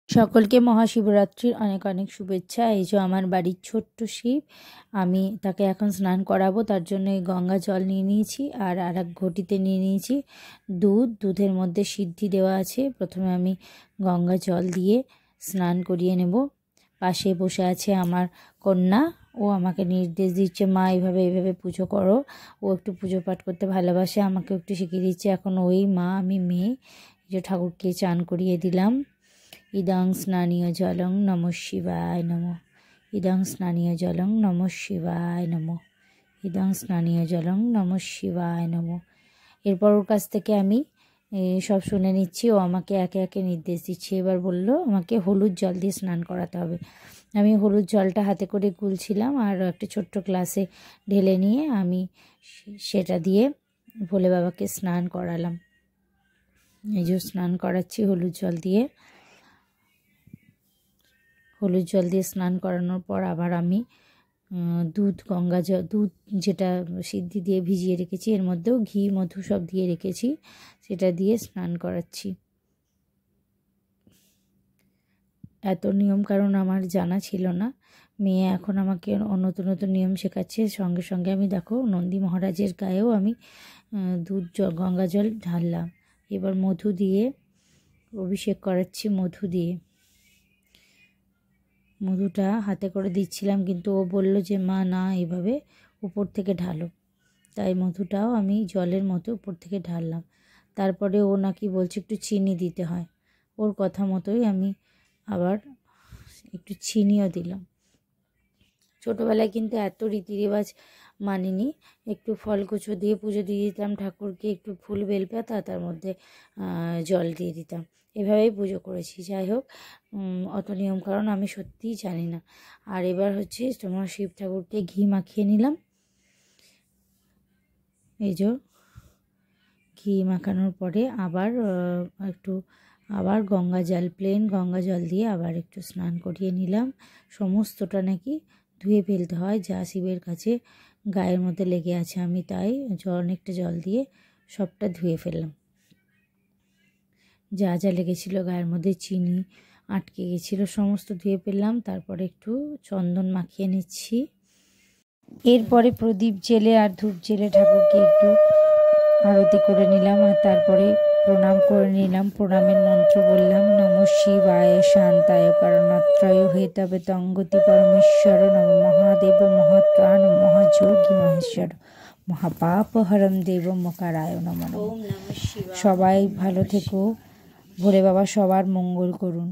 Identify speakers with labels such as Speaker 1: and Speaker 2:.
Speaker 1: সকলকে মহাশিবরাত্রির অনেক অনেক শুভেচ্ছা। এই যে আমার বাড়ির ছোট্ট শিব, আমি তাকে এখন স্নান করাবো। তার জন্য এই গঙ্গা জল নিয়ে নিয়েছি আর এক ঘটিতে নিয়ে নিয়েছি দুধের মধ্যে সিদ্ধি দেওয়া আছে। প্রথমে আমি গঙ্গা জল দিয়ে স্নান করিয়ে নেব। পাশে বসে আছে আমার কন্যা, ও আমাকে নির্দেশ দিচ্ছে, মা এইভাবে পুজো করো। ও একটু পুজো পাঠ করতে ভালোবাসে, আমাকে একটু শিখিয়ে দিচ্ছে। এখন ওই মা আমি মেয়ে, এই যে ঠাকুরকে চান করিয়ে দিলাম। ইদং স্নানীয় জলং নমঃ শিবায় নমঃ। ইদং স্নানীয় জলং নমঃ শিবায় নমঃ। ইদং স্নানীয় জলং নমঃ শিবায় নমঃ। এরপর ওর কাছ থেকে আমি সব শুনে নিচ্ছি। ও আমাকে একে একে নির্দেশ দিচ্ছে। এবার বলল আমাকে হলুদ জল দিয়ে স্নান করাতে হবে। আমি হলুদ জলটা হাতে করে গুলছিলাম আর একটা ছোট্ট গ্লাসে ঢেলে নিয়ে আমি সেটা দিয়ে ভোলে বাবাকে স্নান করালাম। এই যে স্নান করাচ্ছি হলুদ জল দিয়ে। হলুদ জল দিয়ে স্নান করানোর পর আবার আমি গঙ্গা জল দুধ যেটা সিদ্ধি দিয়ে ভিজিয়ে রেখেছি, এর মধ্যেও ঘি মধু সব দিয়ে রেখেছি, সেটা দিয়ে স্নান করাচ্ছি। এত নিয়ম কারণ আমার জানা ছিল না। মেয়ে এখন আমাকে নতুন নতুন নিয়ম শেখাচ্ছে। সঙ্গে সঙ্গে আমি দেখো নন্দী মহারাজের গায়েও আমি গঙ্গা জল ঢাললাম। এবার মধু দিয়ে অভিষেক করাচ্ছি। মধুটা হাতে করে দিচ্ছিলাম, কিন্তু ও বলল যে মা না, এইভাবে উপর থেকে ঢালো। তাই মধুটাও আমি জলের মতো উপর থেকে ঢাললাম। তারপরে ও নাকি বলছে একটু চিনি দিতে হয়। ওর কথা মতোই আমি আবার একটু চিনিও দিলাম। ছোটোবেলায় কিন্তু এত রীতিরেওয়াজ মানিনি। একটু ফলকুচো দিয়ে পুজো দিয়ে দিতাম ঠাকুরকে, একটু ফুল বেলপাতা, তার মধ্যে জল দিয়ে দিতাম। এভাবেই পুজো করেছি। যাই হোক, অত নিয়ম কারণ আমি সত্যিই জানি না। আর এবার হচ্ছে তোমার শিব ঠাকুরকে ঘি মাখিয়ে নিলাম। এই যে ঘি মাখানোর পরে আবার আবার প্লেন গঙ্গা জল দিয়ে আবার একটু স্নান করিয়ে নিলাম। সমস্তটা নাকি ধুয়ে ফেলতে হয়, যা শিবের কাছে গায়ের মধ্যে লেগে আছে। আমি তাই অনেকটা জল দিয়ে সবটা ধুয়ে ফেললাম। যা যা লেগেছিলো গায়ের মধ্যে, চিনি আটকে গেছিলো, সমস্ত ধুয়ে ফেললাম। তারপরে একটু চন্দন মাখিয়ে নিচ্ছি। এরপরে প্রদীপ জেলে আর ধূপ জেলে ঠাকুরকে একটু আরতি করে নিলাম আর তারপরে প্রণাম করে নিলাম। প্রণামের মন্ত্র বললাম, নমঃ শিবায় শান্তায় কারণত্রয় হেতবে তঙ্গতি পরমেশ্বর নম মহাদেব মহাত্রাণ মহাযোগী মহেশ্বর মহাপাপ হরম দেব মকারায় নমঃ। সবাই ভালো থেকো। ভোলে বাবা সবার মঙ্গল করুন।